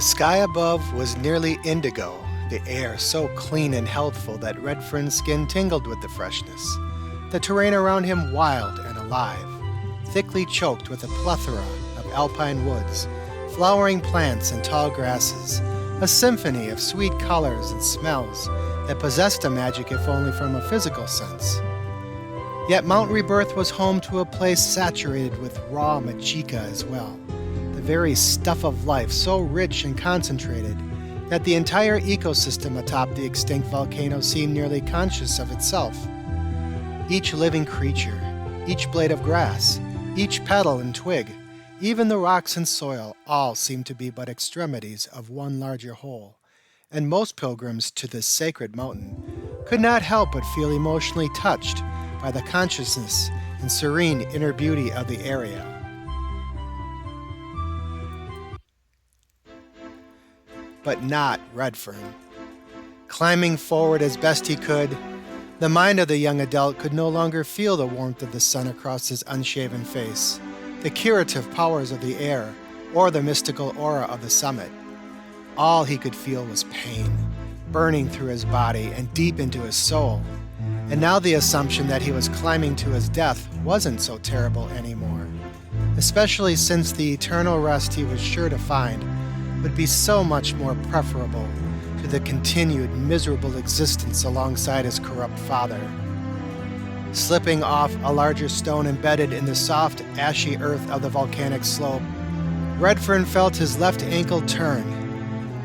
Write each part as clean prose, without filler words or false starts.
The sky above was nearly indigo, the air so clean and healthful that Redfern's skin tingled with the freshness. The terrain around him wild and alive, thickly choked with a plethora of alpine woods, flowering plants and tall grasses, a symphony of sweet colors and smells that possessed a magic if only from a physical sense. Yet Mount Rebirth was home to a place saturated with raw magica as well, the very stuff of life so rich and concentrated that the entire ecosystem atop the extinct volcano seemed nearly conscious of itself. Each living creature, each blade of grass, each petal and twig, even the rocks and soil, all seemed to be but extremities of one larger whole, and most pilgrims to this sacred mountain could not help but feel emotionally touched by the consciousness and serene inner beauty of the area. But not Redfern. Climbing forward as best he could, the mind of the young adult could no longer feel the warmth of the sun across his unshaven face, the curative powers of the air, or the mystical aura of the summit. All he could feel was pain, burning through his body and deep into his soul. And now the assumption that he was climbing to his death wasn't so terrible anymore, especially since the eternal rest he was sure to find would be so much more preferable to the continued miserable existence alongside his corrupt father. Slipping off a larger stone embedded in the soft, ashy earth of the volcanic slope, Redfern felt his left ankle turn,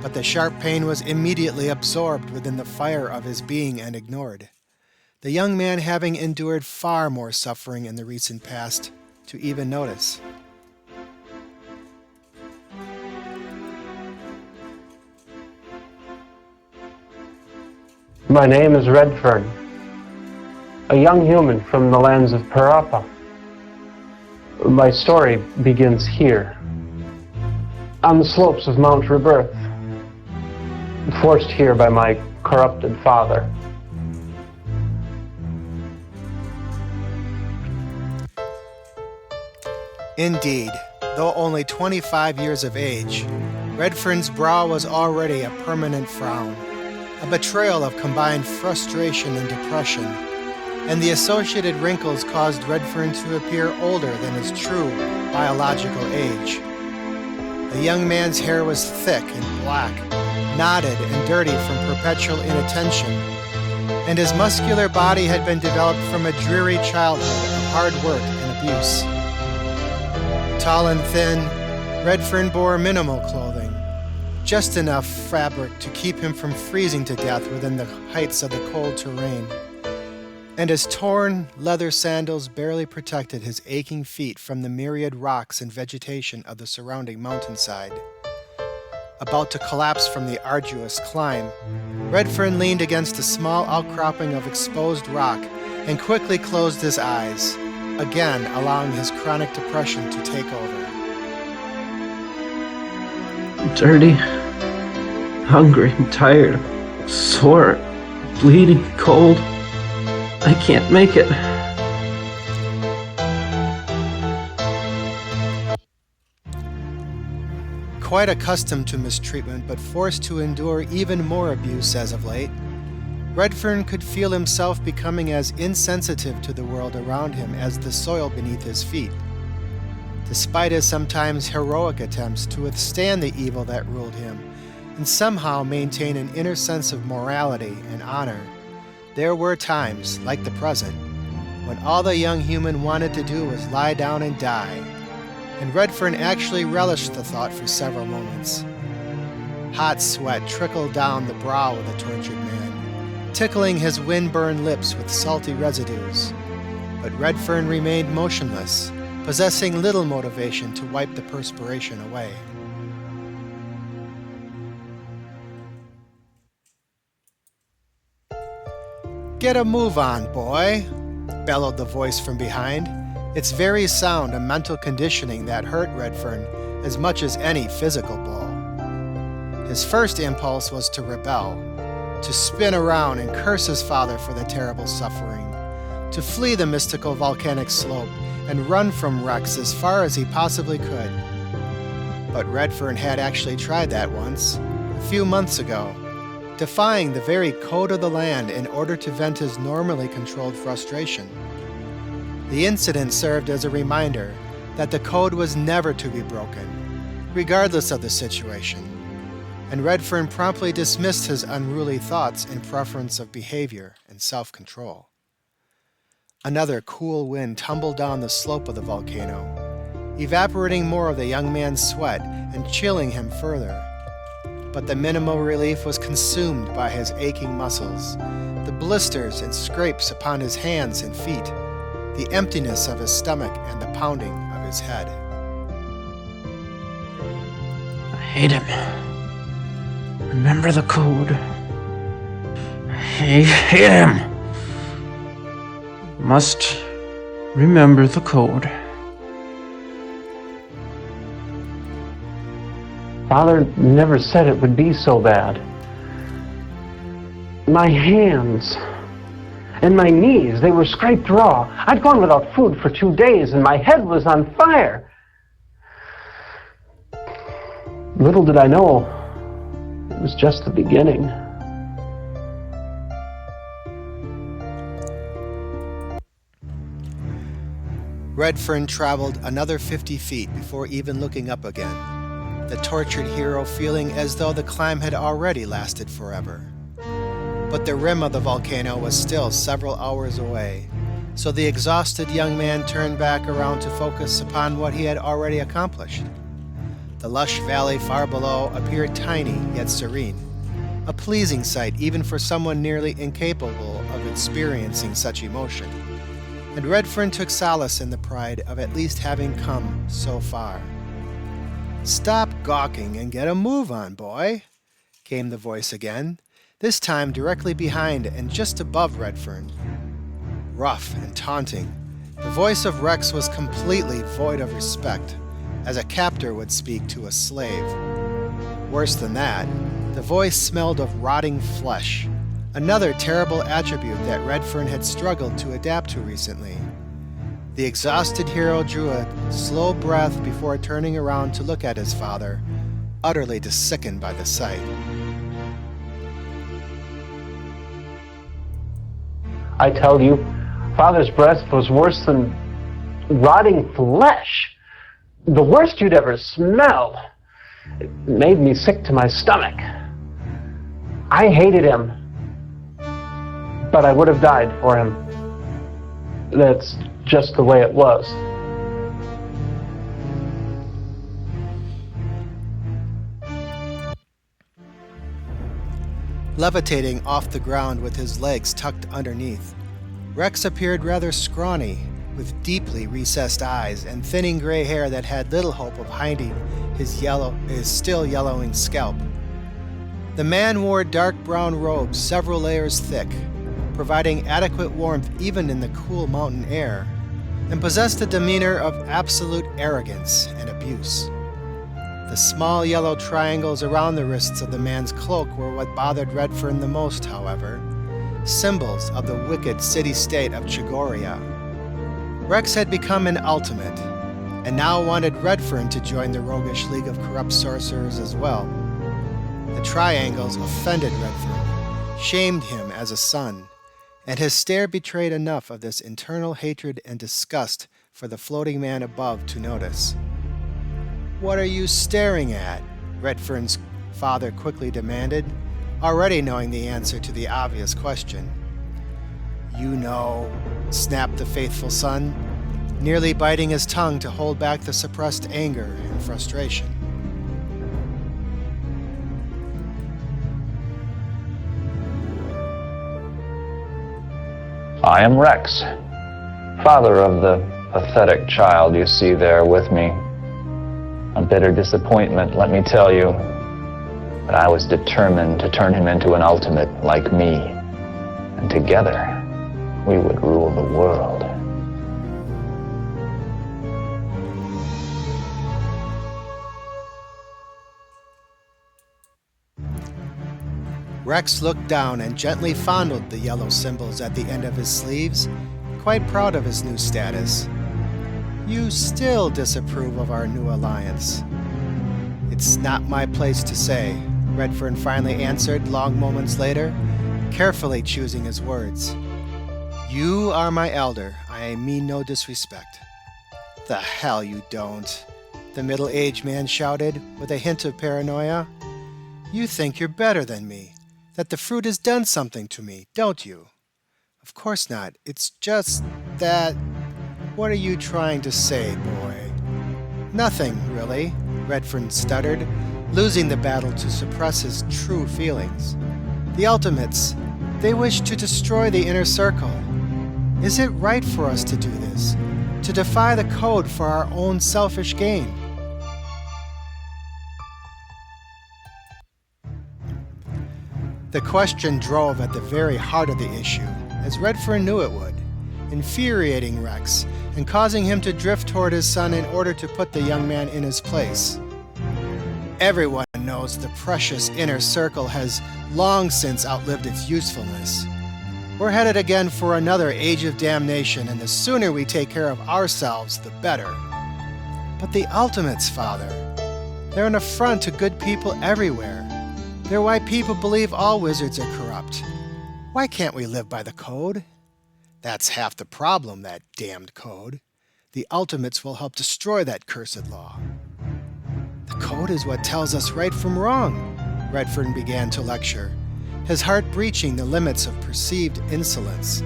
but the sharp pain was immediately absorbed within the fire of his being and ignored, the young man having endured far more suffering in the recent past to even notice. My name is Redfern, a young human from the lands of Parappa. My story begins here, on the slopes of Mount Rebirth, forced here by my corrupted father. Indeed, though only 25 years of age, Redfern's brow was already a permanent frown, a betrayal of combined frustration and depression, and the associated wrinkles caused Redfern to appear older than his true biological age. The young man's hair was thick and black, knotted and dirty from perpetual inattention, and his muscular body had been developed from a dreary childhood of hard work and abuse. Tall and thin, Redfern bore minimal clothing, just enough fabric to keep him from freezing to death within the heights of the cold terrain, and his torn leather sandals barely protected his aching feet from the myriad rocks and vegetation of the surrounding mountainside. About to collapse from the arduous climb, Redfern leaned against a small outcropping of exposed rock and quickly closed his eyes, again allowing his chronic depression to take over. Dirty, hungry, tired, sore, bleeding, cold. I can't make it. Quite accustomed to mistreatment but forced to endure even more abuse as of late, Redfern could feel himself becoming as insensitive to the world around him as the soil beneath his feet. Despite his sometimes heroic attempts to withstand the evil that ruled him and somehow maintain an inner sense of morality and honor, there were times, like the present, when all the young human wanted to do was lie down and die, and Redfern actually relished the thought for several moments. Hot sweat trickled down the brow of the tortured man, tickling his wind-burned lips with salty residues, but Redfern remained motionless, possessing little motivation to wipe the perspiration away. "Get a move on, boy," bellowed the voice from behind, its very sound a mental conditioning that hurt Redfern as much as any physical blow. His first impulse was to rebel, to spin around and curse his father for the terrible suffering, to flee the mystical volcanic slope and run from Rex as far as he possibly could. But Redfern had actually tried that once, a few months ago, defying the very code of the land in order to vent his normally controlled frustration. The incident served as a reminder that the code was never to be broken, regardless of the situation, and Redfern promptly dismissed his unruly thoughts in preference of behavior and self-control. Another cool wind tumbled down the slope of the volcano, evaporating more of the young man's sweat and chilling him further. But the minimal relief was consumed by his aching muscles, the blisters and scrapes upon his hands and feet, the emptiness of his stomach and the pounding of his head. I hate him. Remember the code. I hate him. Must remember the code. Father never said it would be so bad. My hands and my knees, they were scraped raw. I'd gone without food for 2 days and my head was on fire. Little did I know, it was just the beginning. Redfern traveled another 50 feet before even looking up again, the tortured hero feeling as though the climb had already lasted forever. But the rim of the volcano was still several hours away, so the exhausted young man turned back around to focus upon what he had already accomplished. The lush valley far below appeared tiny yet serene, a pleasing sight even for someone nearly incapable of experiencing such emotion. And Redfern took solace in the pride of at least having come so far. "Stop gawking and get a move on, boy," came the voice again, this time directly behind and just above Redfern. Rough and taunting, the voice of Rex was completely void of respect, as a captor would speak to a slave. Worse than that, the voice smelled of rotting flesh, another terrible attribute that Redfern had struggled to adapt to recently. The exhausted hero drew a slow breath before turning around to look at his father, utterly sickened by the sight. I tell you, Father's breath was worse than rotting flesh. The worst you'd ever smell. It made me sick to my stomach. I hated him, but I would have died for him. That's just the way it was. Levitating off the ground with his legs tucked underneath, Rex appeared rather scrawny, with deeply recessed eyes and thinning gray hair that had little hope of hiding his still yellowing scalp. The man wore dark brown robes several layers thick, providing adequate warmth even in the cool mountain air, and possessed a demeanor of absolute arrogance and abuse. The small yellow triangles around the wrists of the man's cloak were what bothered Redfern the most, however, symbols of the wicked city-state of Chigoria. Rex had become an ultimate, and now wanted Redfern to join the roguish league of corrupt sorcerers as well. The triangles offended Redfern, shamed him as a son, and his stare betrayed enough of this internal hatred and disgust for the floating man above to notice. "What are you staring at?" Redfern's father quickly demanded, already knowing the answer to the obvious question. "You know," snapped the faithful son, nearly biting his tongue to hold back the suppressed anger and frustration. I am Rex, father of the pathetic child you see there with me. A bitter disappointment, let me tell you, but I was determined to turn him into an ultimate like me, and together we would rule the world. Rex looked down and gently fondled the yellow symbols at the end of his sleeves, quite proud of his new status. "You still disapprove of our new alliance?" It's not my place to say, Redfern finally answered long moments later, carefully choosing his words. You are my elder. I mean no disrespect. The hell you don't, the middle-aged man shouted with a hint of paranoia. You think you're better than me, that the fruit has done something to me, don't you? Of course not. It's just that... What are you trying to say, boy? Nothing, really, Redfern stuttered, losing the battle to suppress his true feelings. The Ultimates, they wish to destroy the Inner Circle. Is it right for us to do this? To defy the code for our own selfish gain? The question drove at the very heart of the issue, as Redfern knew it would, infuriating Rex and causing him to drift toward his son in order to put the young man in his place. Everyone knows the precious Inner Circle has long since outlived its usefulness. We're headed again for another age of damnation, and the sooner we take care of ourselves, the better. But the Ultimates, Father, they're an affront to good people everywhere. They're why people believe all wizards are corrupt. Why can't we live by the code? That's half the problem, that damned code. The Ultimates will help destroy that cursed law. The code is what tells us right from wrong, Redfern began to lecture, his heart breaching the limits of perceived insolence.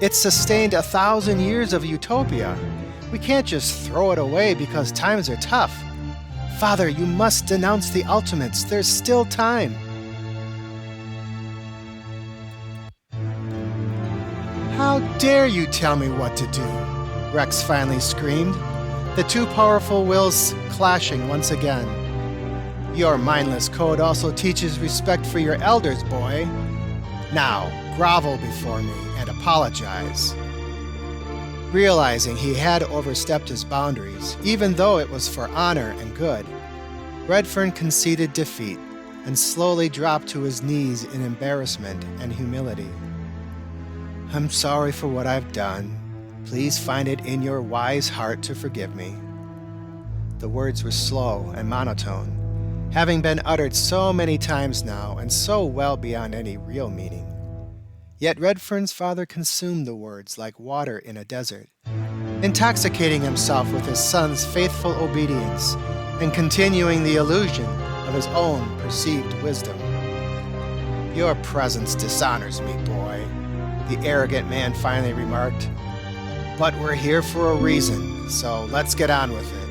It's sustained 1,000 years of utopia. We can't just throw it away because times are tough. Father, you must denounce the Ultimates. There's still time. How dare you tell me what to do? Rex finally screamed, the two powerful wills clashing once again. Your mindless code also teaches respect for your elders, boy. Now, grovel before me and apologize. Realizing he had overstepped his boundaries, even though it was for honor and good, Redfern conceded defeat and slowly dropped to his knees in embarrassment and humility. I'm sorry for what I've done. Please find it in your wise heart to forgive me. The words were slow and monotone, having been uttered so many times now and so well beyond any real meaning. Yet Redfern's father consumed the words like water in a desert, intoxicating himself with his son's faithful obedience and continuing the illusion of his own perceived wisdom. Your presence dishonors me, boy, the arrogant man finally remarked. But we're here for a reason, so let's get on with it.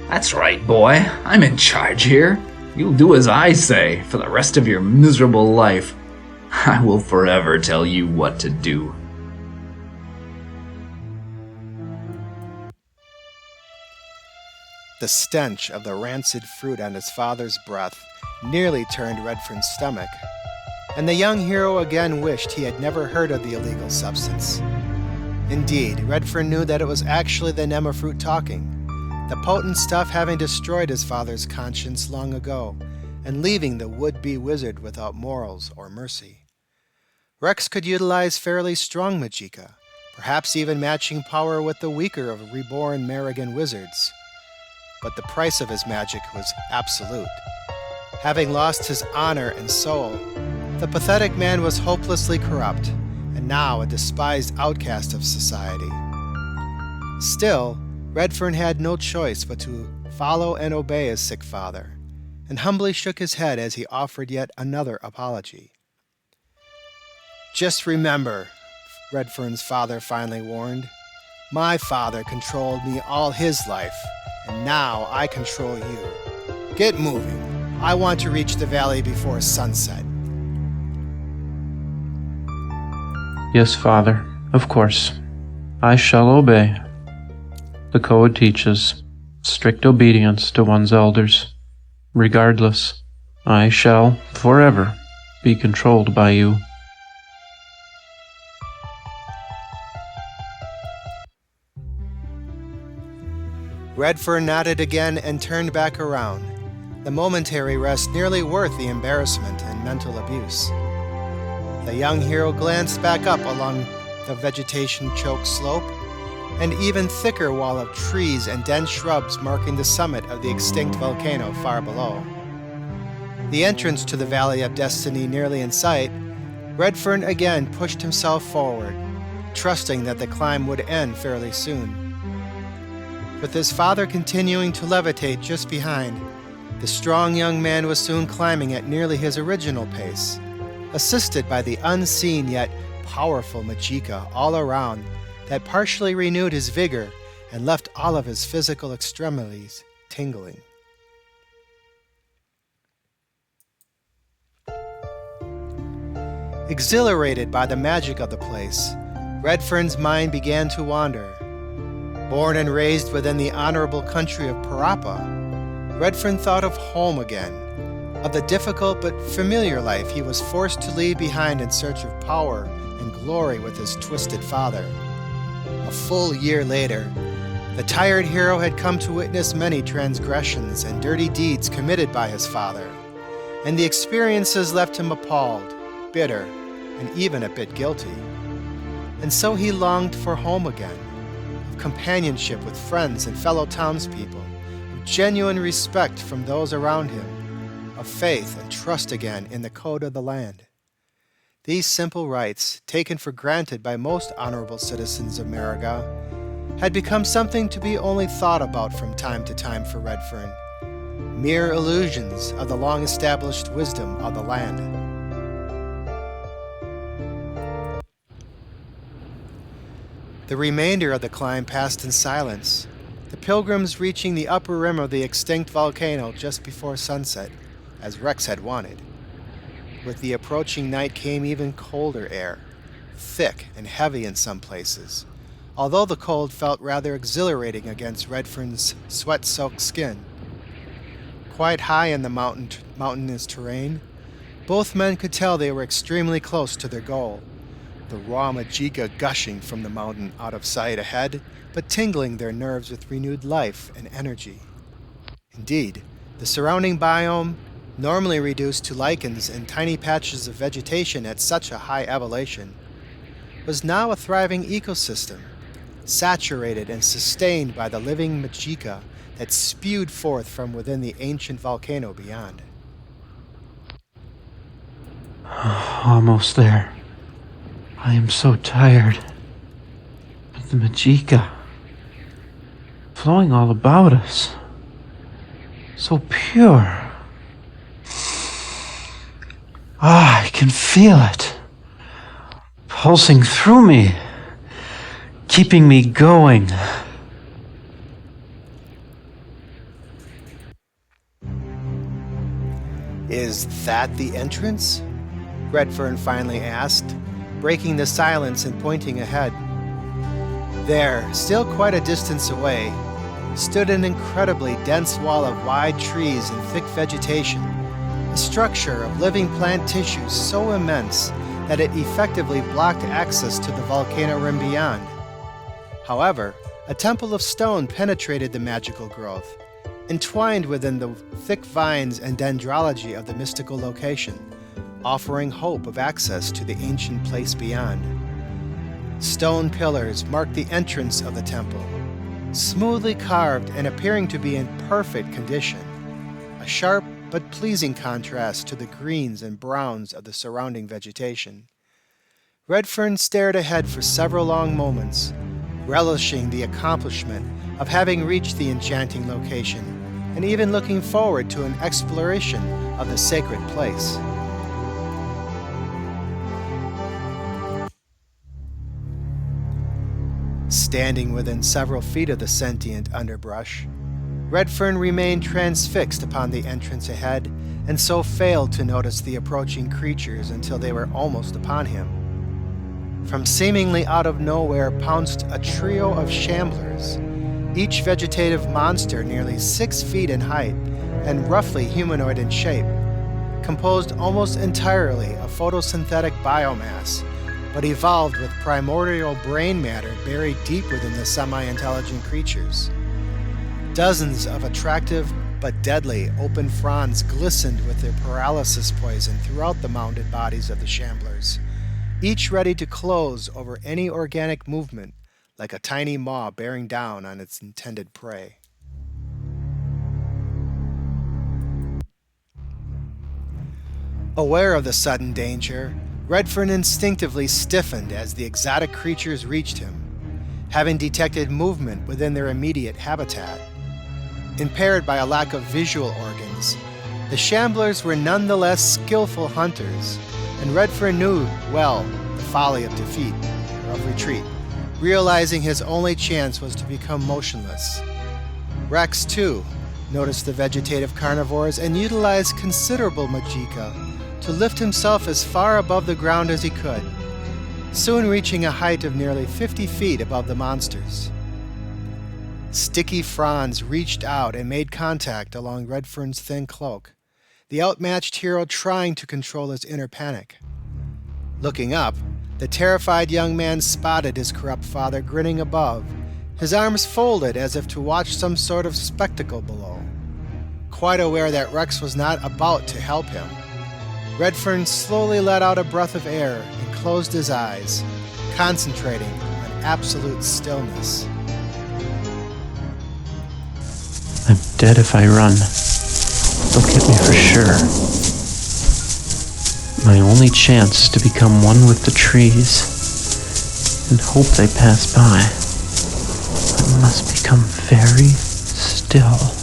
That's right, boy. I'm in charge here. You'll do as I say for the rest of your miserable life. I will forever tell you what to do. The stench of the rancid fruit on his father's breath nearly turned Redfern's stomach, and the young hero again wished he had never heard of the illegal substance. Indeed, Redfern knew that it was actually the Nema fruit talking, the potent stuff having destroyed his father's conscience long ago, and leaving the would-be wizard without morals or mercy. Rex could utilize fairly strong magicka, perhaps even matching power with the weaker of reborn Marigan wizards. But the price of his magic was absolute. Having lost his honor and soul, the pathetic man was hopelessly corrupt, and now a despised outcast of society. Still, Redfern had no choice but to follow and obey his sick father, and humbly shook his head as he offered yet another apology. Just remember, Redfern's father finally warned, my father controlled me all his life, and now I control you. Get moving. I want to reach the valley before sunset. Yes, Father, of course. I shall obey. The code teaches strict obedience to one's elders. Regardless, I shall forever be controlled by you. Redfern nodded again and turned back around, the momentary rest nearly worth the embarrassment and mental abuse. The young hero glanced back up along the vegetation-choked slope, an even thicker wall of trees and dense shrubs marking the summit of the extinct volcano far below. The entrance to the Valley of Destiny nearly in sight, Redfern again pushed himself forward, trusting that the climb would end fairly soon. With his father continuing to levitate just behind, the strong young man was soon climbing at nearly his original pace, assisted by the unseen yet powerful Majika all around that partially renewed his vigor and left all of his physical extremities tingling. Exhilarated by the magic of the place, Redfern's mind began to wander. Born and raised within the honorable country of Parappa, Redfern thought of home again, of the difficult but familiar life he was forced to leave behind in search of power and glory with his twisted father. A full year later, the tired hero had come to witness many transgressions and dirty deeds committed by his father, and the experiences left him appalled, bitter, and even a bit guilty. And so he longed for home again, of companionship with friends and fellow townspeople, of genuine respect from those around him, of faith and trust again in the code of the land. These simple rights, taken for granted by most honorable citizens of Mariga, had become something to be only thought about from time to time for Redfern, mere illusions of the long-established wisdom of the land. The remainder of the climb passed in silence, the pilgrims reaching the upper rim of the extinct volcano just before sunset, as Rex had wanted. With the approaching night came even colder air, thick and heavy in some places, although the cold felt rather exhilarating against Redfern's sweat-soaked skin. Quite high in the mountainous terrain, both men could tell they were extremely close to their goal, the raw Majika gushing from the mountain out of sight ahead, but tingling their nerves with renewed life and energy. Indeed, the surrounding biome, normally reduced to lichens and tiny patches of vegetation at such a high elevation, was now a thriving ecosystem, saturated and sustained by the living Majika that spewed forth from within the ancient volcano beyond. Almost there. I am so tired. But the Majika, flowing all about us, so pure. I can feel it, pulsing through me, keeping me going. Is that the entrance? Redfern finally asked, breaking the silence and pointing ahead. There, still quite a distance away, stood an incredibly dense wall of wide trees and thick vegetation, a structure of living plant tissue so immense that it effectively blocked access to the volcano rim beyond. However, a temple of stone penetrated the magical growth, entwined within the thick vines and dendrology of the mystical location, offering hope of access to the ancient place beyond. Stone pillars marked the entrance of the temple, smoothly carved and appearing to be in perfect condition, a sharp but pleasing contrast to the greens and browns of the surrounding vegetation. Redfern stared ahead for several long moments, relishing the accomplishment of having reached the enchanting location, and even looking forward to an exploration of the sacred place. Standing within several feet of the sentient underbrush, Redfern remained transfixed upon the entrance ahead, and so failed to notice the approaching creatures until they were almost upon him. From seemingly out of nowhere pounced a trio of shamblers, each vegetative monster nearly 6 feet in height and roughly humanoid in shape, composed almost entirely of photosynthetic biomass, but evolved with primordial brain matter buried deep within the semi-intelligent creatures. Dozens of attractive but deadly open fronds glistened with their paralysis poison throughout the mounded bodies of the shamblers, each ready to close over any organic movement, like a tiny maw bearing down on its intended prey. Aware of the sudden danger, Redfern instinctively stiffened as the exotic creatures reached him, having detected movement within their immediate habitat. Impaired by a lack of visual organs, the Shamblers were nonetheless skillful hunters, and Redfern knew well the folly of defeat, or of retreat, realizing his only chance was to become motionless. Rex, too, noticed the vegetative carnivores and utilized considerable magicka to lift himself as far above the ground as he could, soon reaching a height of nearly 50 feet above the monsters. Sticky fronds reached out and made contact along Redfern's thin cloak, the outmatched hero trying to control his inner panic. Looking up, the terrified young man spotted his corrupt father grinning above, his arms folded as if to watch some sort of spectacle below. Quite aware that Rex was not about to help him, Redfern slowly let out a breath of air and closed his eyes, concentrating on absolute stillness. I'm dead if I run. They'll get me for sure. My only chance to become one with the trees and hope they pass by. I must become very still.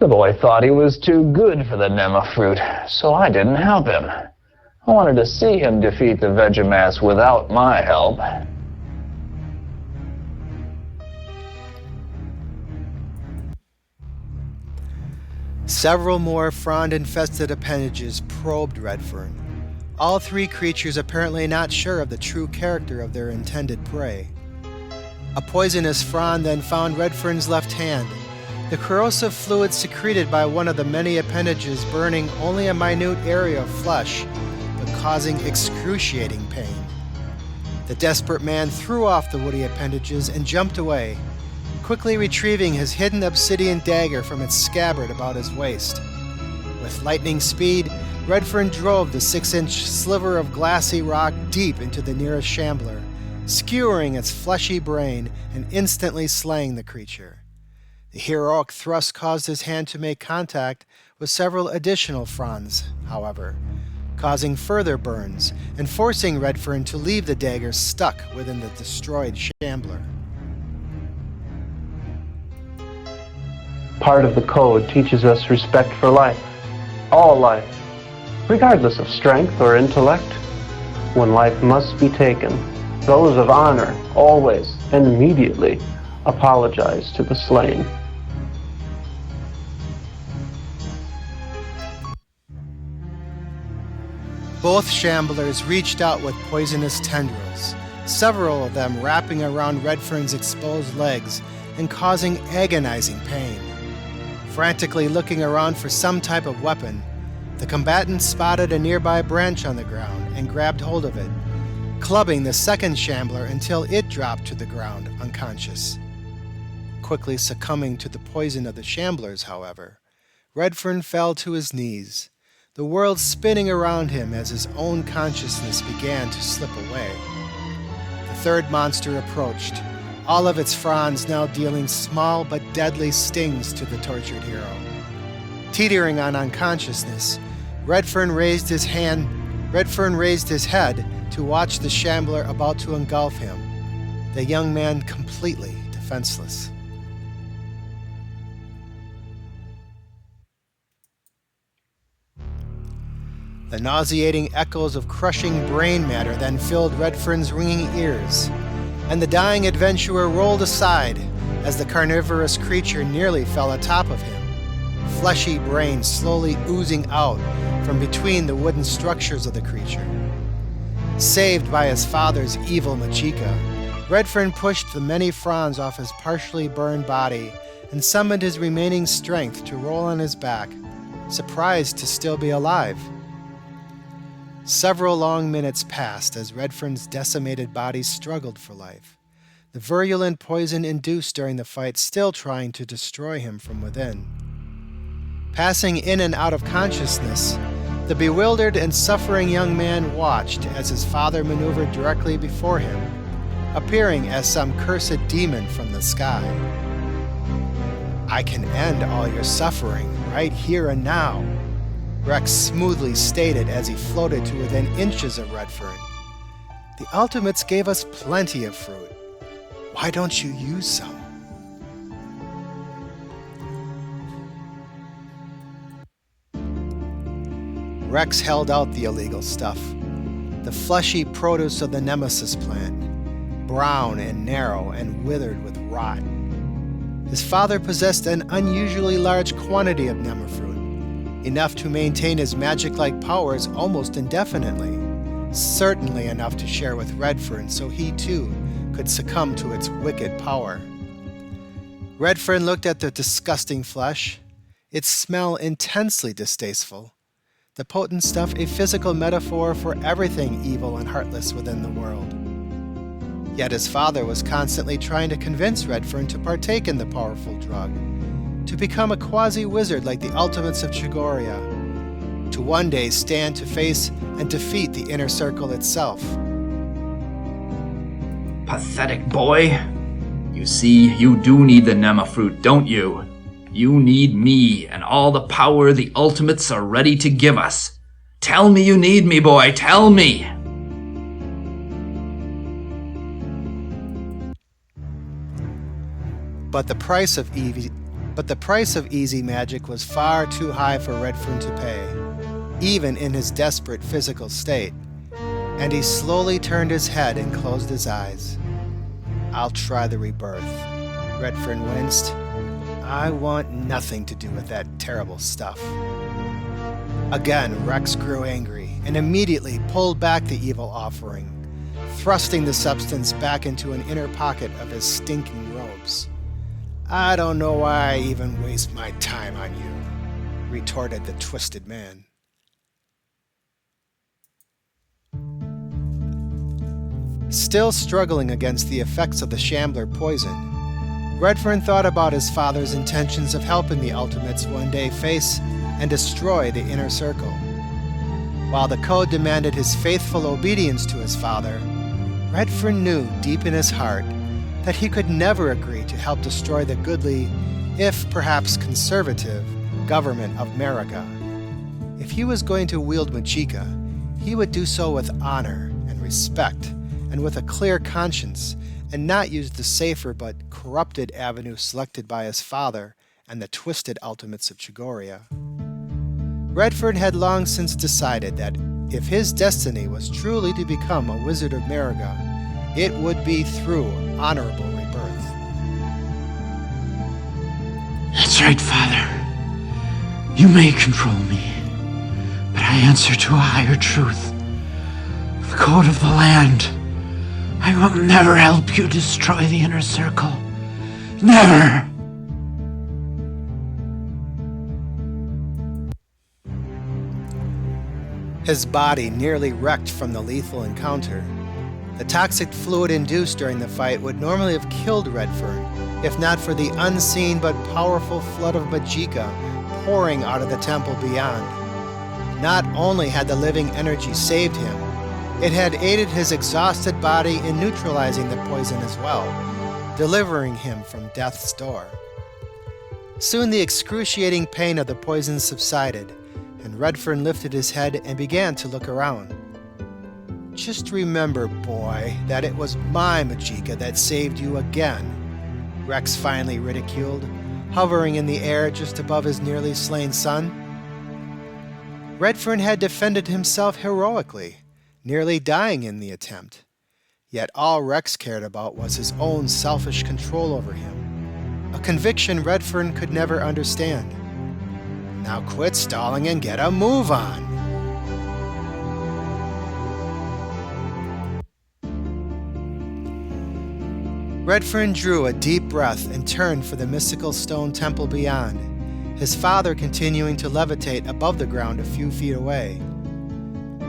The boy thought he was too good for the Nema fruit, so I didn't help him. I wanted to see him defeat the Vegemass without my help. Several more frond-infested appendages probed Redfern, all three creatures apparently not sure of the true character of their intended prey. A poisonous frond then found Redfern's left hand, the corrosive fluid secreted by one of the many appendages burning only a minute area of flesh, but causing excruciating pain. The desperate man threw off the woody appendages and jumped away, quickly retrieving his hidden obsidian dagger from its scabbard about his waist. With lightning speed, Redfern drove the 6-inch sliver of glassy rock deep into the nearest shambler, skewering its fleshy brain and instantly slaying the creature. The heroic thrust caused his hand to make contact with several additional fronds, however, causing further burns and forcing Redfern to leave the dagger stuck within the destroyed shambler. Part of the code teaches us respect for life, all life, regardless of strength or intellect. When life must be taken, those of honor always and immediately apologize to the slain. Both shamblers reached out with poisonous tendrils, several of them wrapping around Redfern's exposed legs and causing agonizing pain. Frantically looking around for some type of weapon, the combatants spotted a nearby branch on the ground and grabbed hold of it, clubbing the second shambler until it dropped to the ground unconscious. Quickly succumbing to the poison of the shamblers, however, Redfern fell to his knees, the world spinning around him as his own consciousness began to slip away. The third monster approached, all of its fronds now dealing small but deadly stings to the tortured hero. Teetering on unconsciousness, Redfern raised his head to watch the shambler about to engulf him, the young man completely defenseless. The nauseating echoes of crushing brain matter then filled Redfern's ringing ears, and the dying adventurer rolled aside as the carnivorous creature nearly fell atop of him, fleshy brain slowly oozing out from between the wooden structures of the creature. Saved by his father's evil magicka, Redfern pushed the many fronds off his partially burned body and summoned his remaining strength to roll on his back, surprised to still be alive. Several long minutes passed as Redfern's decimated body struggled for life, the virulent poison induced during the fight still trying to destroy him from within. Passing in and out of consciousness, The bewildered and suffering young man watched as his father maneuvered directly before him, appearing as some cursed demon from the sky. "I can end all your suffering right here and now," Rex smoothly stated as he floated to within inches of Redfern. "The Ultimates gave us plenty of fruit. Why don't you use some?" Rex held out the illegal stuff, the fleshy produce of the Nemesis plant, brown and narrow and withered with rot. His father possessed an unusually large quantity of Nemafruit, enough to maintain his magic-like powers almost indefinitely, certainly enough to share with Redfern so he too could succumb to its wicked power. Redfern looked at the disgusting flesh, its smell intensely distasteful. The potent stuff a physical metaphor for everything evil and heartless within the world. Yet his father was constantly trying to convince Redfern to partake in the powerful drug, to become a quasi-wizard like the Ultimates of Chigoria, to one day stand to face and defeat the Inner Circle itself. Pathetic boy. You see, you do need the Nemafruit, don't you? You need me and all the power the Ultimates are ready to give us. Tell me you need me, boy, tell me! But the price of easy magic was far too high for Redfern to pay, even in his desperate physical state, and he slowly turned his head and closed his eyes. "I'll try the rebirth," Redfern winced. "I want nothing to do with that terrible stuff." Again, Rex grew angry and immediately pulled back the evil offering, thrusting the substance back into an inner pocket of his stinking robes. "I don't know why I even waste my time on you," retorted the twisted man. Still struggling against the effects of the Shambler poison, Redfern thought about his father's intentions of helping the Ultimates one day face and destroy the Inner Circle. While the code demanded his faithful obedience to his father, Redfern knew deep in his heart that he could never agree to help destroy the goodly, if perhaps conservative, government of Meriga. If he was going to wield Majika, he would do so with honor and respect and with a clear conscience, and not use the safer but corrupted avenue selected by his father and the twisted Ultimates of Chigoria. Redfern had long since decided that if his destiny was truly to become a Wizard of Meriga, it would be through honorable rebirth. That's right, Father. You may control me, but I answer to a higher truth. The code of the land. I will never help you destroy the Inner Circle. Never! His body nearly wrecked from the lethal encounter. The toxic fluid induced during the fight would normally have killed Redfern, if not for the unseen but powerful flood of Majika pouring out of the temple beyond. Not only had the living energy saved him, it had aided his exhausted body in neutralizing the poison as well, delivering him from death's door. Soon the excruciating pain of the poison subsided, and Redfern lifted his head and began to look around. "Just remember, boy, that it was my Majika that saved you again," Rex finally ridiculed, hovering in the air just above his nearly slain son. Redfern had defended himself heroically, nearly dying in the attempt. Yet all Rex cared about was his own selfish control over him, a conviction Redfern could never understand. Now quit stalling and get a move on. Redfern drew a deep breath and turned for the mystical stone temple beyond, his father continuing to levitate above the ground a few feet away.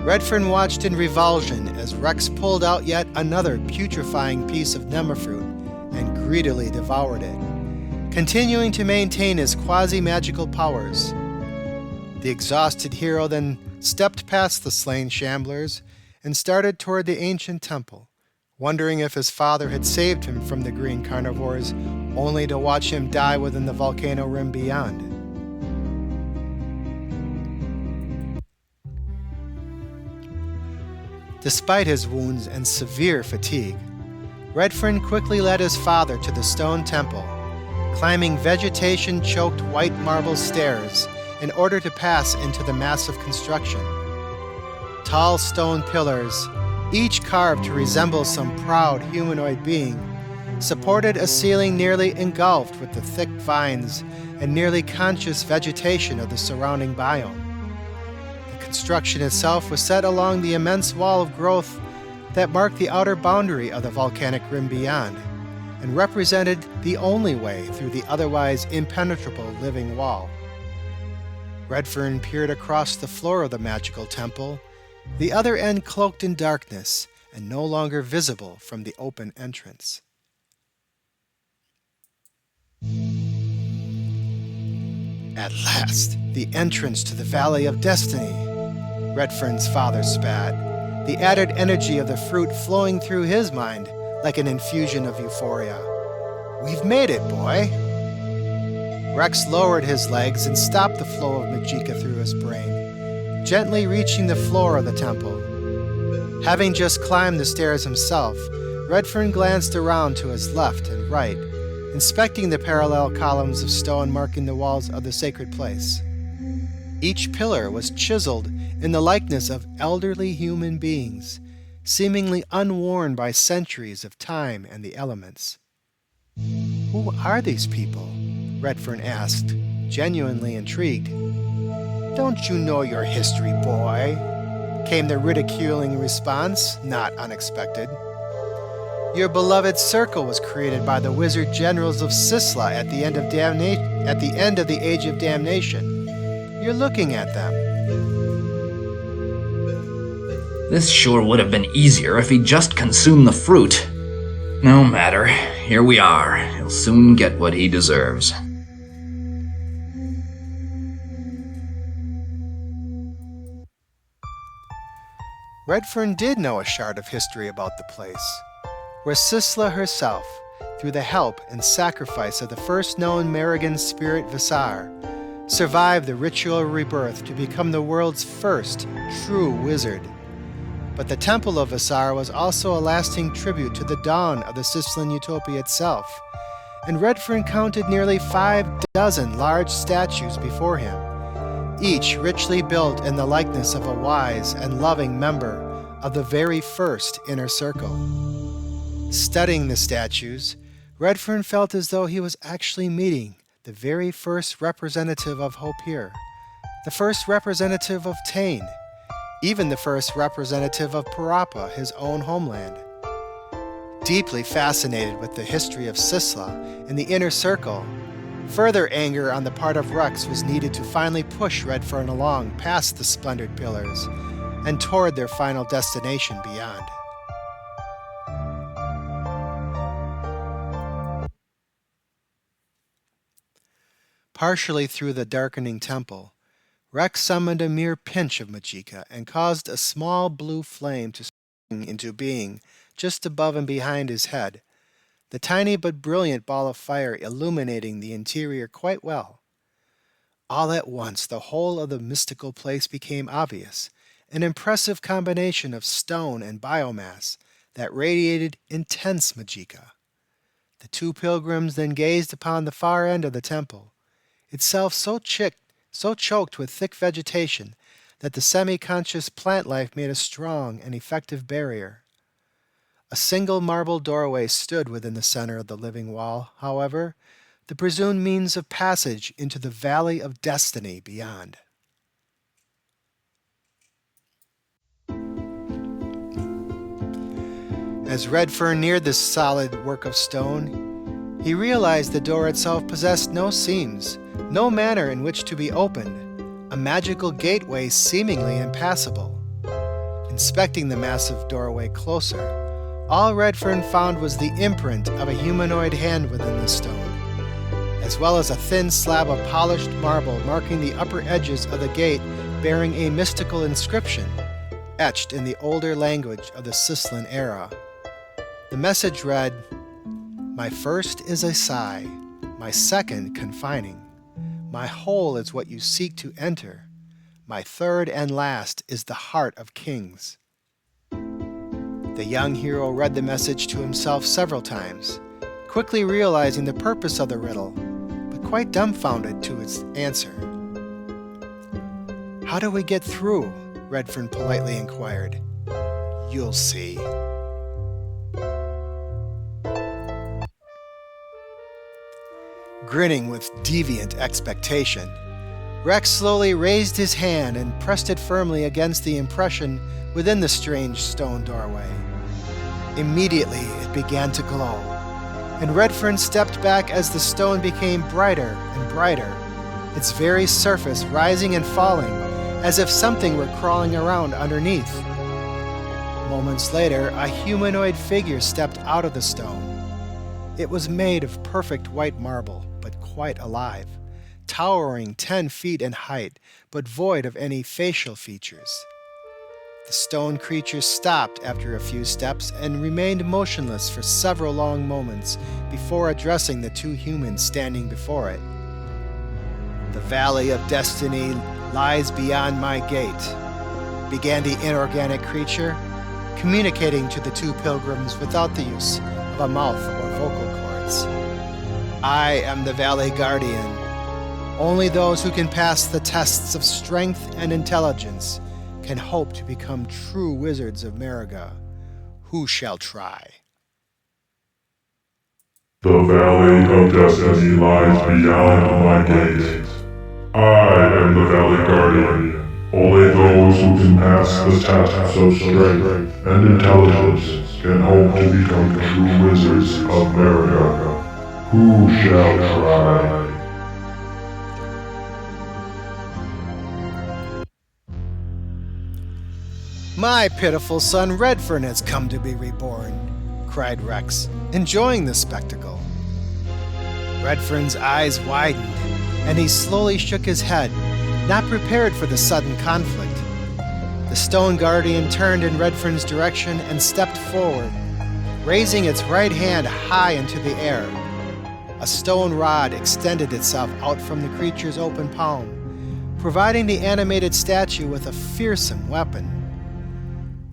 Redfern watched in revulsion as Rex pulled out yet another putrefying piece of Nemafruit and greedily devoured it, continuing to maintain his quasi-magical powers. The exhausted hero then stepped past the slain shamblers and started toward the ancient temple, wondering if his father had saved him from the green carnivores, only to watch him die within the volcano rim beyond. Despite his wounds and severe fatigue, Redfern quickly led his father to the stone temple, climbing vegetation-choked white marble stairs in order to pass into the massive construction. Tall stone pillars, each carved to resemble some proud humanoid being, supported a ceiling nearly engulfed with the thick vines and nearly conscious vegetation of the surrounding biome. The construction itself was set along the immense wall of growth that marked the outer boundary of the volcanic rim beyond, and represented the only way through the otherwise impenetrable living wall. Redfern peered across the floor of the magical temple, the other end cloaked in darkness and no longer visible from the open entrance. At last, the entrance to the Valley of Destiny, Redfern's father spat, the added energy of the fruit flowing through his mind like an infusion of euphoria. We've made it, boy. Rex lowered his legs and stopped the flow of Majika through his brain, gently reaching the floor of the temple. Having just climbed the stairs himself, Redfern glanced around to his left and right, inspecting the parallel columns of stone marking the walls of the sacred place. Each pillar was chiseled in the likeness of elderly human beings, seemingly unworn by centuries of time and the elements. Who are these people? Redfern asked, genuinely intrigued. Don't you know your history, boy? Came the ridiculing response, not unexpected. Your beloved circle was created by the wizard generals of Sisla at the end of the Age of Damnation. You're looking at them. This sure would have been easier if he'd just consumed the fruit. No matter. Here we are. He'll soon get what he deserves. Redfern did know a shard of history about the place, where Sisla herself, through the help and sacrifice of the first known Merrigan spirit Visar, survived the ritual rebirth to become the world's first true wizard. But the Temple of Visar was also a lasting tribute to the dawn of the Sislan utopia itself, and Redfern counted nearly 6 large statues before him, each richly built in the likeness of a wise and loving member of the very first inner circle. Studying the statues, Redfern felt as though he was actually meeting the very first representative of hope here, the first representative of Tain, even the first representative of Parappa, his own homeland. Deeply fascinated with the history of Sisla and the inner circle, further anger on the part of Rex was needed to finally push Redfern along past the splendored pillars and toward their final destination beyond. Partially through the darkening temple, Rex summoned a mere pinch of Majika and caused a small blue flame to spring into being just above and behind his head, the tiny but brilliant ball of fire illuminating the interior quite well. All at once the whole of the mystical place became obvious, an impressive combination of stone and biomass that radiated intense Majika. The two pilgrims then gazed upon the far end of the temple, itself so choked with thick vegetation that the semi-conscious plant life made a strong and effective barrier. A single marble doorway stood within the center of the living wall, however, the presumed means of passage into the Valley of Destiny beyond. As Redfern neared this solid work of stone, he realized the door itself possessed no seams, no manner in which to be opened, a magical gateway seemingly impassable. Inspecting the massive doorway closer, all Redfern found was the imprint of a humanoid hand within the stone, as well as a thin slab of polished marble marking the upper edges of the gate bearing a mystical inscription, etched in the older language of the Sicilian era. The message read, "My first is a sigh, my second confining. My whole is what you seek to enter. My third and last is the heart of kings." The young hero read the message to himself several times, quickly realizing the purpose of the riddle, but quite dumbfounded to its answer. "How do we get through?" Redfern politely inquired. "You'll see." Grinning with deviant expectation, Rex slowly raised his hand and pressed it firmly against the impression within the strange stone doorway. Immediately it began to glow, and Redfern stepped back as the stone became brighter and brighter, its very surface rising and falling as if something were crawling around underneath. Moments later, a humanoid figure stepped out of the stone. It was made of perfect white marble, but quite alive, towering 10 feet in height, but void of any facial features. The stone creature stopped after a few steps and remained motionless for several long moments before addressing the two humans standing before it. "The Valley of Destiny lies beyond my gate," began the inorganic creature, communicating to the two pilgrims without the use of a mouth or vocal cords. "I am the Valley Guardian. Only those who can pass the tests of strength and intelligence can hope to become true wizards of Mariga. Who shall try?" "The Valley of Destiny lies beyond my gate. I am the Valley Guardian. Only those who can pass the tests of strength and intelligence can hope to become true wizards of Mariga. Who shall try?" "My pitiful son Redfern has come to be reborn," cried Rex, enjoying the spectacle. Redfern's eyes widened, and he slowly shook his head, not prepared for the sudden conflict. The stone guardian turned in Redfern's direction and stepped forward, raising its right hand high into the air. A stone rod extended itself out from the creature's open palm, providing the animated statue with a fearsome weapon.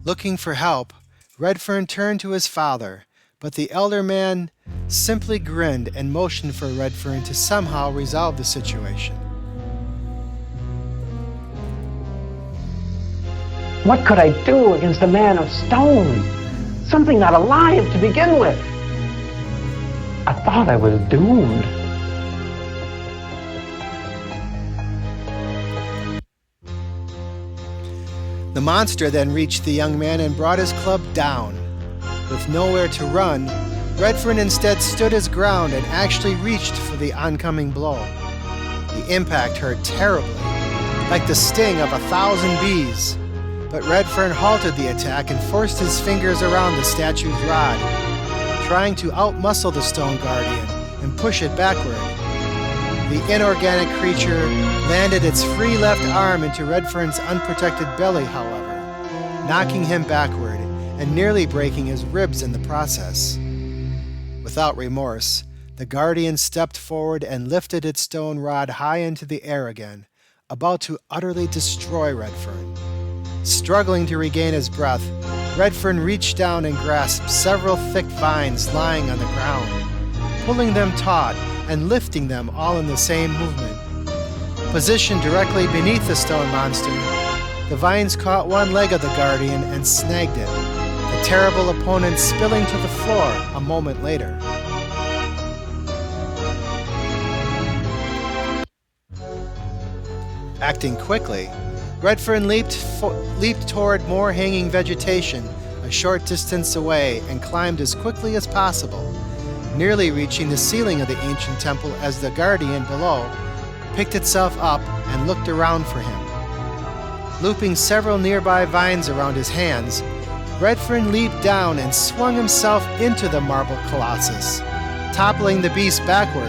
Looking for help, Redfern turned to his father, but the elder man simply grinned and motioned for Redfern to somehow resolve the situation. What could I do against a man of stone? Something not alive to begin with. I thought I was doomed. The monster then reached the young man and brought his club down. With nowhere to run, Redfern instead stood his ground and actually reached for the oncoming blow. The impact hurt terribly, like the sting of 1,000 bees, but Redfern halted the attack and forced his fingers around the statue's rod, trying to outmuscle the stone guardian and push it backward. The inorganic creature landed its free left arm into Redfern's unprotected belly, however, knocking him backward and nearly breaking his ribs in the process. Without remorse, the guardian stepped forward and lifted its stone rod high into the air again, about to utterly destroy Redfern. Struggling to regain his breath, Redfern reached down and grasped several thick vines lying on the ground, pulling them taut and lifting them all in the same movement. Positioned directly beneath the stone monster, the vines caught one leg of the guardian and snagged it, the terrible opponent spilling to the floor a moment later. Acting quickly, Redfern leaped toward more hanging vegetation a short distance away and climbed as quickly as possible, nearly reaching the ceiling of the ancient temple as the guardian below picked itself up and looked around for him. Looping several nearby vines around his hands, Redfern leaped down and swung himself into the marble colossus, toppling the beast backward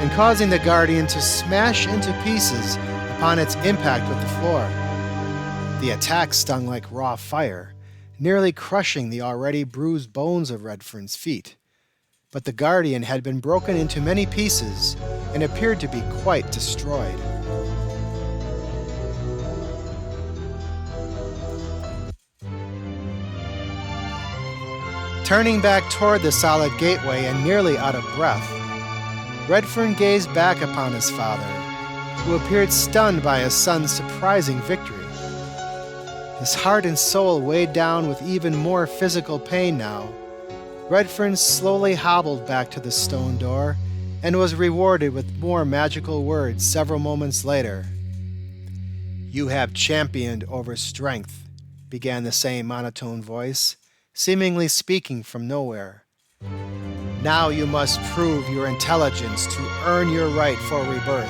and causing the guardian to smash into pieces upon its impact with the floor. The attack stung like raw fire, nearly crushing the already bruised bones of Redfern's feet. But the Guardian had been broken into many pieces and appeared to be quite destroyed. Turning back toward the solid gateway and nearly out of breath, Redfern gazed back upon his father, who appeared stunned by his son's surprising victory. His heart and soul weighed down with even more physical pain now. Redfern slowly hobbled back to the stone door and was rewarded with more magical words several moments later. "You have championed over strength," began the same monotone voice, seemingly speaking from nowhere. "Now you must prove your intelligence to earn your right for rebirth.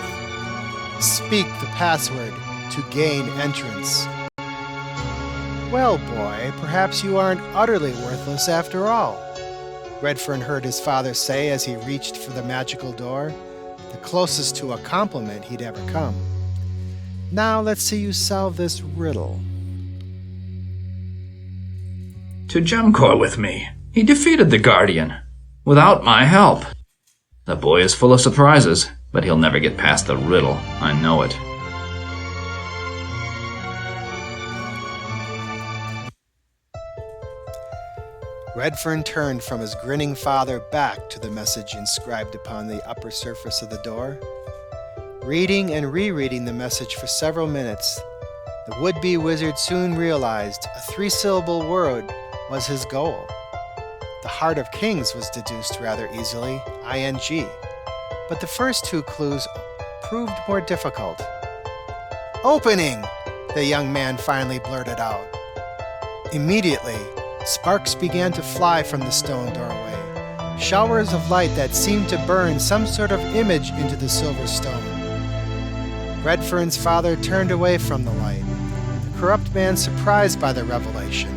Speak the password to gain entrance." "Well, boy, perhaps you aren't utterly worthless after all," Redfern heard his father say as he reached for the magical door, the closest to a compliment he'd ever come. "Now let's see you solve this riddle." To Gemcore with me. He defeated the Guardian. Without my help. The boy is full of surprises, but he'll never get past the riddle. I know it. Redfern turned from his grinning father back to the message inscribed upon the upper surface of the door. Reading and rereading the message for several minutes, the would-be wizard soon realized a three-syllable word was his goal. The Heart of Kings was deduced rather easily, ing, but the first two clues proved more difficult. "Opening!" the young man finally blurted out. Immediately, sparks began to fly from the stone doorway, showers of light that seemed to burn some sort of image into the silver stone. Redfern's father turned away from the light, the corrupt man surprised by the revelation,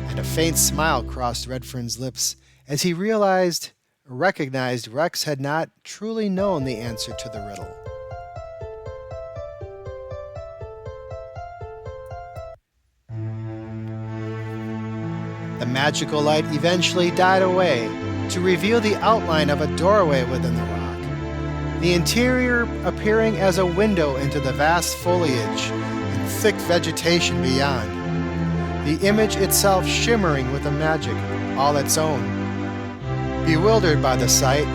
and a faint smile crossed Redfern's lips as he recognized Rex had not truly known the answer to the riddle. The magical light eventually died away to reveal the outline of a doorway within the rock, the interior appearing as a window into the vast foliage and thick vegetation beyond, the image itself shimmering with a magic all its own. Bewildered by the sight,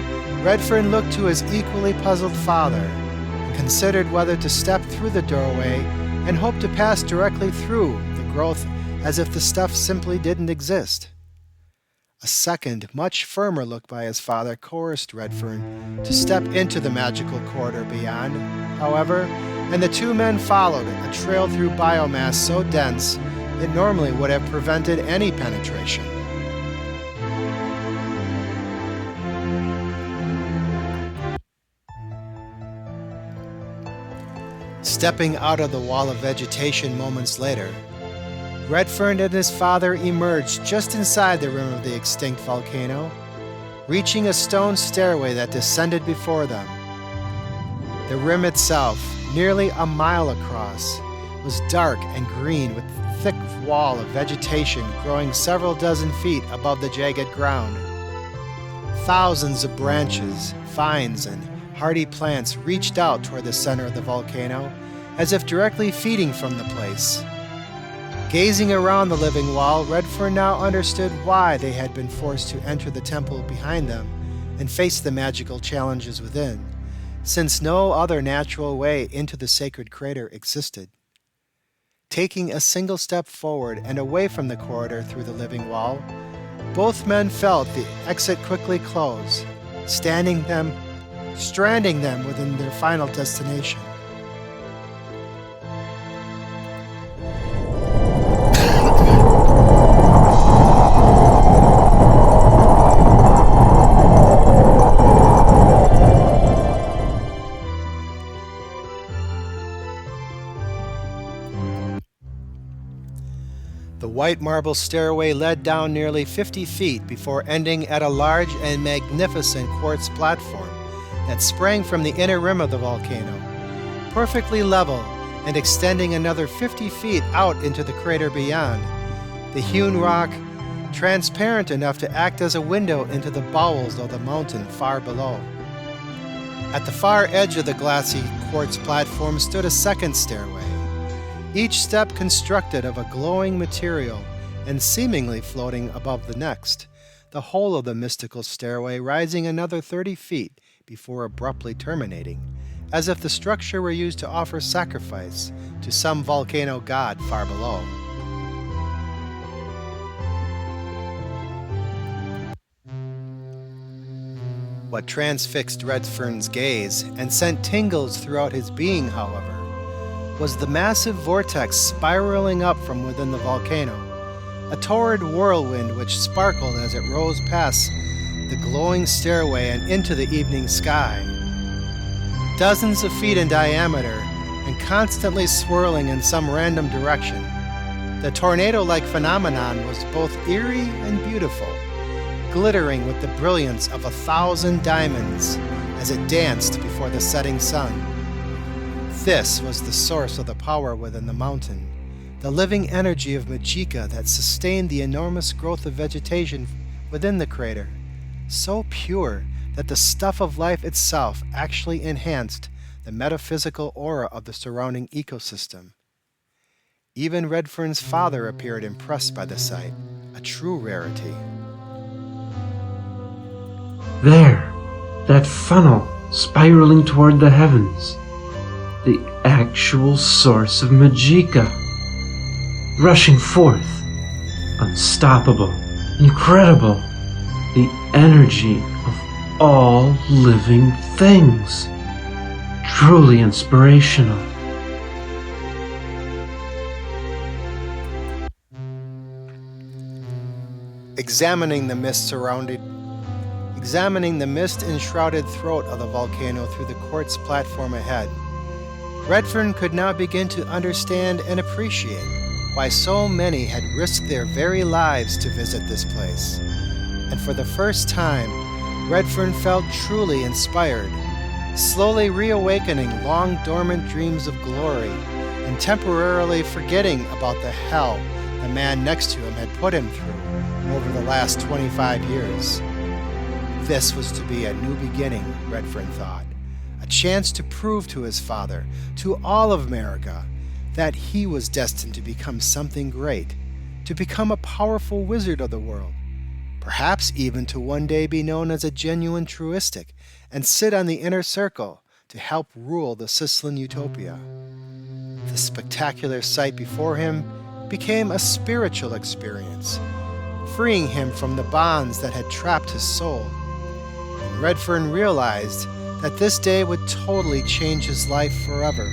Redfern looked to his equally puzzled father and considered whether to step through the doorway and hope to pass directly through the growth as if the stuff simply didn't exist. A second, much firmer look by his father coerced Redfern to step into the magical corridor beyond, however, and the two men followed a trail through biomass so dense it normally would have prevented any penetration. Stepping out of the wall of vegetation moments later, Redfern and his father emerged just inside the rim of the extinct volcano, reaching a stone stairway that descended before them. The rim itself, nearly a mile across, was dark and green with a thick wall of vegetation growing several dozen feet above the jagged ground. Thousands of branches, vines, and hardy plants reached out toward the center of the volcano, as if directly feeding from the place. Gazing around the living wall, Redfern now understood why they had been forced to enter the temple behind them and face the magical challenges within, since no other natural way into the sacred crater existed. Taking a single step forward and away from the corridor through the living wall, both men felt the exit quickly close, stranding them within their final destination. The white marble stairway led down nearly 50 feet before ending at a large and magnificent quartz platform that sprang from the inner rim of the volcano, perfectly level and extending another 50 feet out into the crater beyond, the hewn rock transparent enough to act as a window into the bowels of the mountain far below. At the far edge of the glassy quartz platform stood a second stairway, each step constructed of a glowing material and seemingly floating above the next, the whole of the mystical stairway rising another 30 feet before abruptly terminating, as if the structure were used to offer sacrifice to some volcano god far below. What transfixed Redfern's gaze and sent tingles throughout his being, however, was the massive vortex spiraling up from within the volcano, a torrid whirlwind which sparkled as it rose past the glowing stairway and into the evening sky. Dozens of feet in diameter and constantly swirling in some random direction, the tornado-like phenomenon was both eerie and beautiful, glittering with the brilliance of 1,000 diamonds as it danced before the setting sun. This was the source of the power within the mountain, the living energy of Majika that sustained the enormous growth of vegetation within the crater, so pure that the stuff of life itself actually enhanced the metaphysical aura of the surrounding ecosystem. Even Redfern's father appeared impressed by the sight, a true rarity. There, that funnel spiraling toward the heavens. The actual source of Majika. Rushing forth. Unstoppable. Incredible. The energy of all living things. Truly inspirational. Examining the mist-enshrouded throat of the volcano through the quartz platform ahead, Redfern could now begin to understand and appreciate why so many had risked their very lives to visit this place. And for the first time, Redfern felt truly inspired, slowly reawakening long-dormant dreams of glory and temporarily forgetting about the hell the man next to him had put him through over the last 25 years. This was to be a new beginning, Redfern thought, a chance to prove to his father, to all of America, that he was destined to become something great, to become a powerful wizard of the world, perhaps even to one day be known as a genuine truistic and sit on the inner circle to help rule the Sicilian utopia. The spectacular sight before him became a spiritual experience, freeing him from the bonds that had trapped his soul. And Redfern realized that this day would totally change his life forever.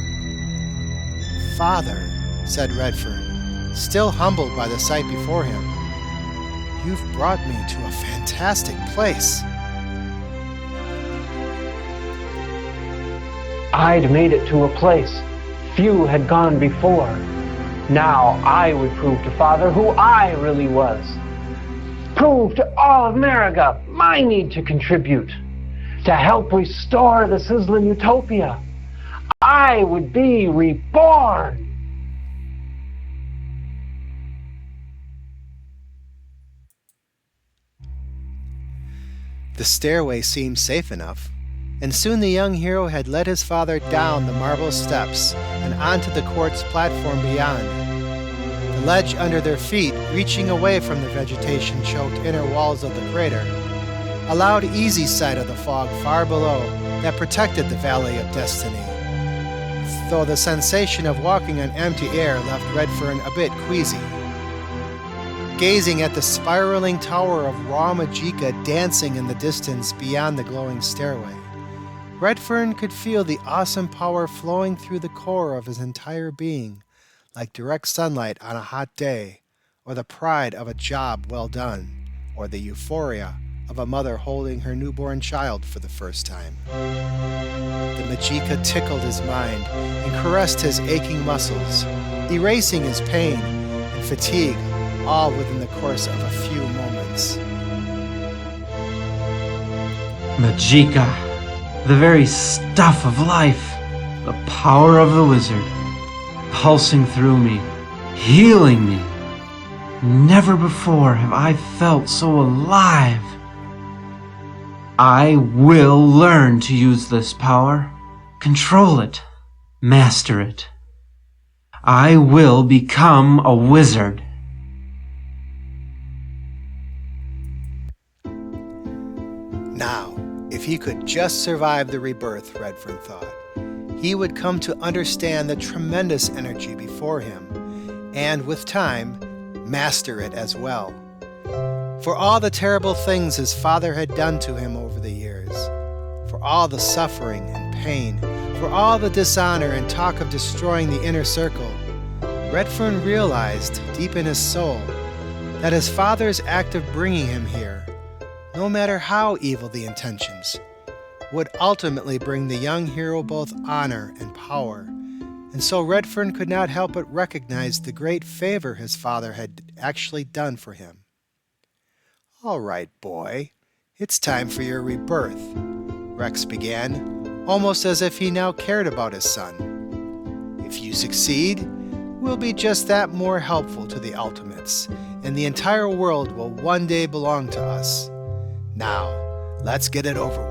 "Father," said Redfern, still humbled by the sight before him, "you've brought me to a fantastic place." I'd made it to a place few had gone before. Now I would prove to Father who I really was. Prove to all of America my need to contribute, to help restore the Sicilian utopia. I would be reborn. The stairway seemed safe enough, and soon the young hero had led his father down the marble steps and onto the quartz platform beyond. The ledge under their feet, reaching away from the vegetation-choked inner walls of the crater, allowed easy sight of the fog far below that protected the Valley of Destiny, though the sensation of walking on empty air left Redfern a bit queasy. Gazing at the spiraling tower of raw Majika dancing in the distance beyond the glowing stairway, Redfern could feel the awesome power flowing through the core of his entire being, like direct sunlight on a hot day, or the pride of a job well done, or the euphoria of a mother holding her newborn child for the first time. The Majika tickled his mind and caressed his aching muscles, erasing his pain and fatigue, all within the course of a few moments. Majika, the very stuff of life, the power of the wizard. pulsing through me, healing me. Never before have I felt so alive. I will learn to use this power, control it, master it. I will become a wizard. Now, if he could just survive the rebirth, Redfern thought, he would come to understand the tremendous energy before him, and with time, master it as well. For all the terrible things his father had done to him over the years, for all the suffering and pain, for all the dishonor and talk of destroying the inner circle, Redfern realized deep in his soul that his father's act of bringing him here, no matter how evil the intentions, would ultimately bring the young hero both honor and power, and so Redfern could not help but recognize the great favor his father had actually done for him. "All right, boy, it's time for your rebirth," Rex began, almost as if he now cared about his son. "If you succeed, we'll be just that more helpful to the Ultimates, and the entire world will one day belong to us. Now, let's get it over with."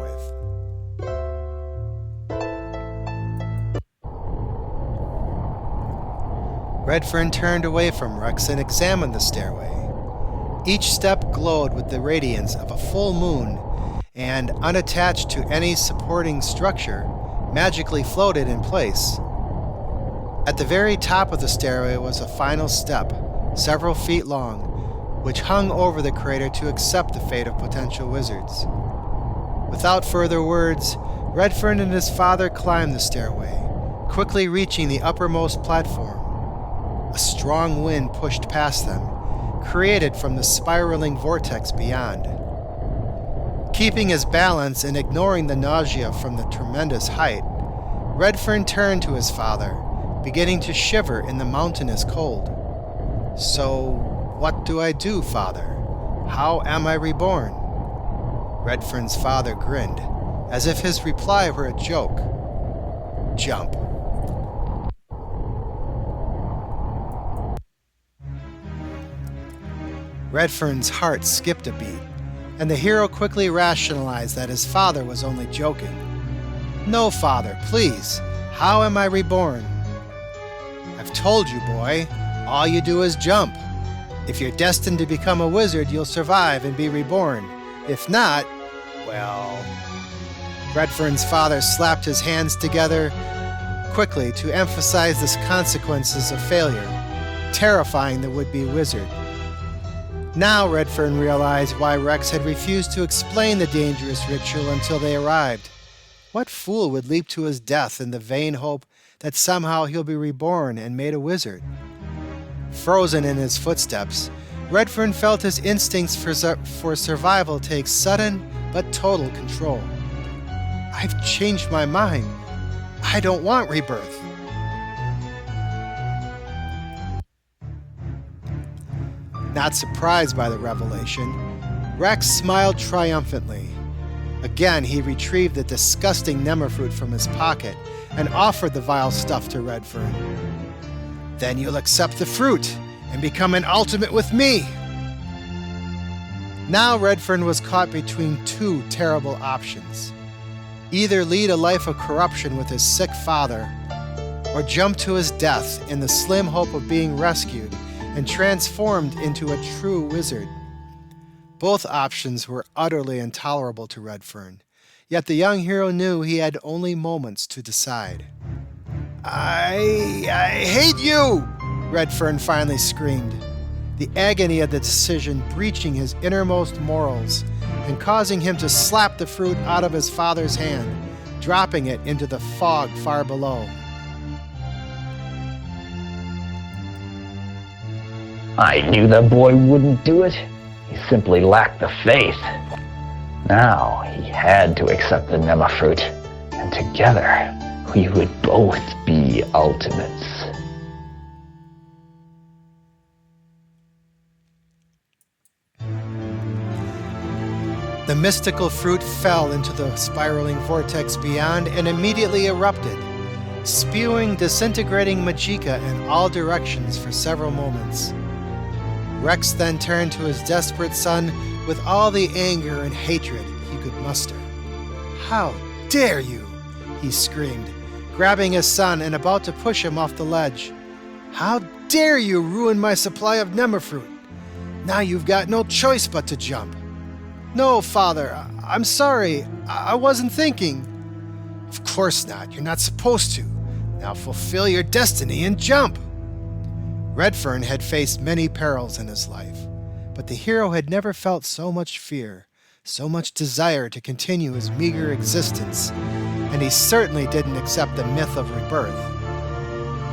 Redfern turned away from Rex and examined the stairway. Each step glowed with the radiance of a full moon, and, unattached to any supporting structure, magically floated in place. At the very top of the stairway was a final step, several feet long, which hung over the crater to accept the fate of potential wizards. Without further words, Redfern and his father climbed the stairway, quickly reaching the uppermost platform. A strong wind pushed past them, created from the spiraling vortex beyond. Keeping his balance and ignoring the nausea from the tremendous height, Redfern turned to his father, beginning to shiver in the mountainous cold. "So, what do I do, Father? How am I reborn?" Redfern's father grinned, as if his reply were a joke. "Jump." Redfern's heart skipped a beat, and the hero quickly rationalized that his father was only joking. "No, Father, please. How am I reborn?" "I've told you, boy. All you do is jump. If you're destined to become a wizard, you'll survive and be reborn. If not, well..." Redfern's father slapped his hands together quickly to emphasize the consequences of failure, terrifying the would-be wizard. Now Redfern realized why Rex had refused to explain the dangerous ritual until they arrived. What fool would leap to his death in the vain hope that somehow he'll be reborn and made a wizard? Frozen in his footsteps, Redfern felt his instincts for survival take sudden but total control. "I've changed my mind. I don't want rebirth." Not surprised by the revelation, Rex smiled triumphantly. Again, he retrieved the disgusting nemafruit from his pocket and offered the vile stuff to Redfern. "Then you'll accept the fruit and become an ultimate with me." Now Redfern was caught between two terrible options. Either lead a life of corruption with his sick father, or jump to his death in the slim hope of being rescued and transformed into a true wizard. Both options were utterly intolerable to Redfern, yet the young hero knew he had only moments to decide. I hate you!" Redfern finally screamed, the agony of the decision breaching his innermost morals and causing him to slap the fruit out of his father's hand, dropping it into the fog far below. I knew the boy wouldn't do it. He simply lacked the faith. Now he had to accept the nemafruit, and together we would both be ultimates. The mystical fruit fell into the spiraling vortex beyond and immediately erupted. spewing disintegrating magicka in all directions for several moments. Rex then turned to his desperate son with all the anger and hatred he could muster. "How dare you!" he screamed, grabbing his son and about to push him off the ledge. "How dare you ruin my supply of nemafruit! Now you've got no choice but to jump." "No, Father, I'm sorry. I wasn't thinking." "Of course not. You're not supposed to. Now fulfill your destiny and jump." Redfern had faced many perils in his life, but the hero had never felt so much fear, so much desire to continue his meager existence, and he certainly didn't accept the myth of rebirth.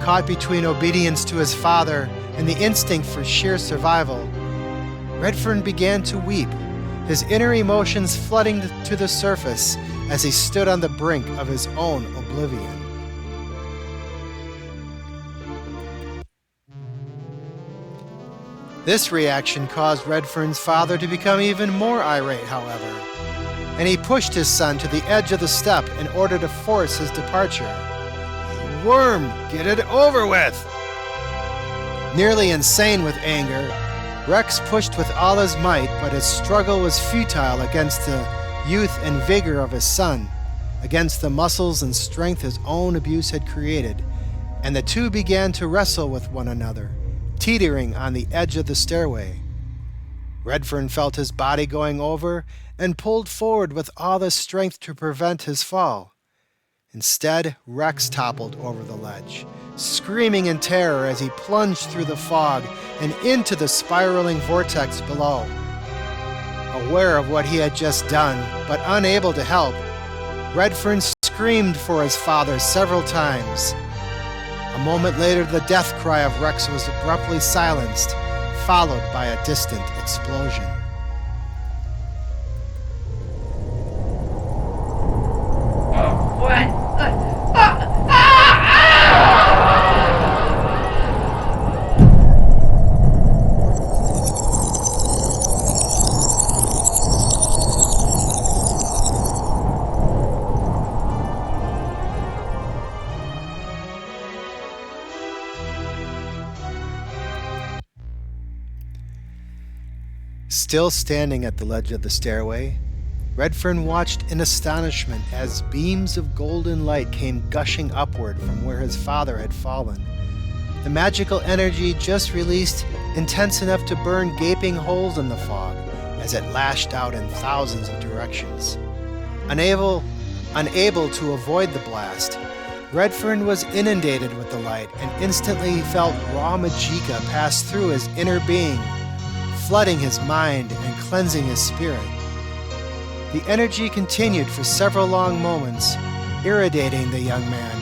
Caught between obedience to his father and the instinct for sheer survival, Redfern began to weep, his inner emotions flooding to the surface as he stood on the brink of his own oblivion. This reaction caused Redfern's father to become even more irate, however, and he pushed his son to the edge of the step in order to force his departure. "You worm, get it over with!" Nearly insane with anger, Rex pushed with all his might, but his struggle was futile against the youth and vigor of his son, against the muscles and strength his own abuse had created, and the two began to wrestle with one another, teetering on the edge of the stairway. Redfern felt his body going over and pulled forward with all the strength to prevent his fall. Instead, Rex toppled over the ledge, screaming in terror as he plunged through the fog and into the spiraling vortex below. Aware of what he had just done, but unable to help, Redfern screamed for his father several times. A moment later, the death cry of Rex was abruptly silenced, followed by a distant explosion. Still standing at the ledge of the stairway, Redfern watched in astonishment as beams of golden light came gushing upward from where his father had fallen. The magical energy just released intense enough to burn gaping holes in the fog as it lashed out in thousands of directions. Unable to avoid the blast, Redfern was inundated with the light and instantly felt raw magicka pass through his inner being, flooding his mind and cleansing his spirit. The energy continued for several long moments, irradiating the young man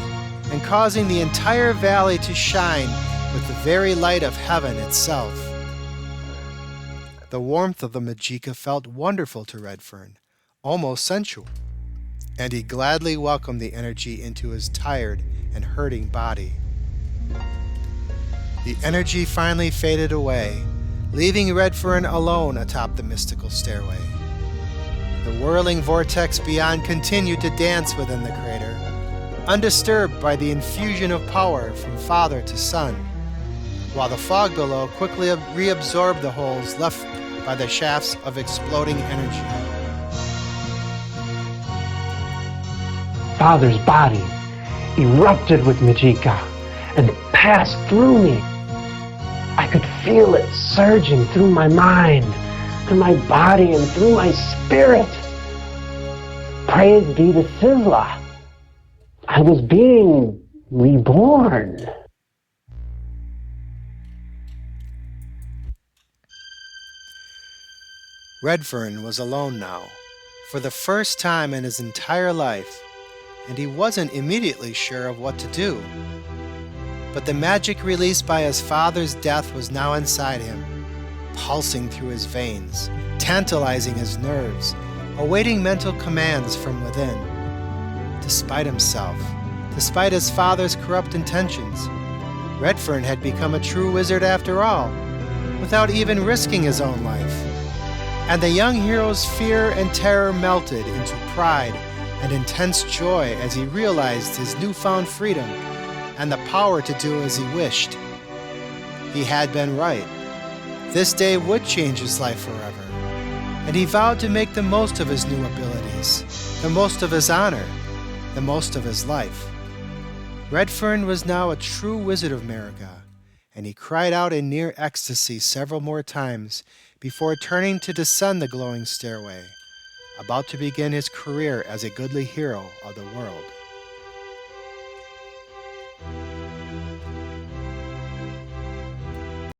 and causing the entire valley to shine with the very light of heaven itself. The warmth of the magicka felt wonderful to Redfern, almost sensual, and he gladly welcomed the energy into his tired and hurting body. The energy finally faded away, leaving Redfern alone atop the mystical stairway. The whirling vortex beyond continued to dance within the crater, undisturbed by the infusion of power from father to son, while the fog below quickly reabsorbed the holes left by the shafts of exploding energy. Father's body erupted with magicka and passed through me. I could feel it surging through my mind, through my body, and through my spirit. Praise be to Sizzla. I was being reborn. Redfern was alone now, for the first time in his entire life, and he wasn't immediately sure of what to do. But the magic released by his father's death was now inside him, pulsing through his veins, tantalizing his nerves, awaiting mental commands from within. Despite himself, despite his father's corrupt intentions, Redfern had become a true wizard after all, without even risking his own life. And the young hero's fear and terror melted into pride and intense joy as he realized his newfound freedom and the power to do as he wished. He had been right. This day would change his life forever, and he vowed to make the most of his new abilities, the most of his honor, the most of his life. Redfern was now a true wizard of America, and he cried out in near ecstasy several more times before turning to descend the glowing stairway, about to begin his career as a goodly hero of the world.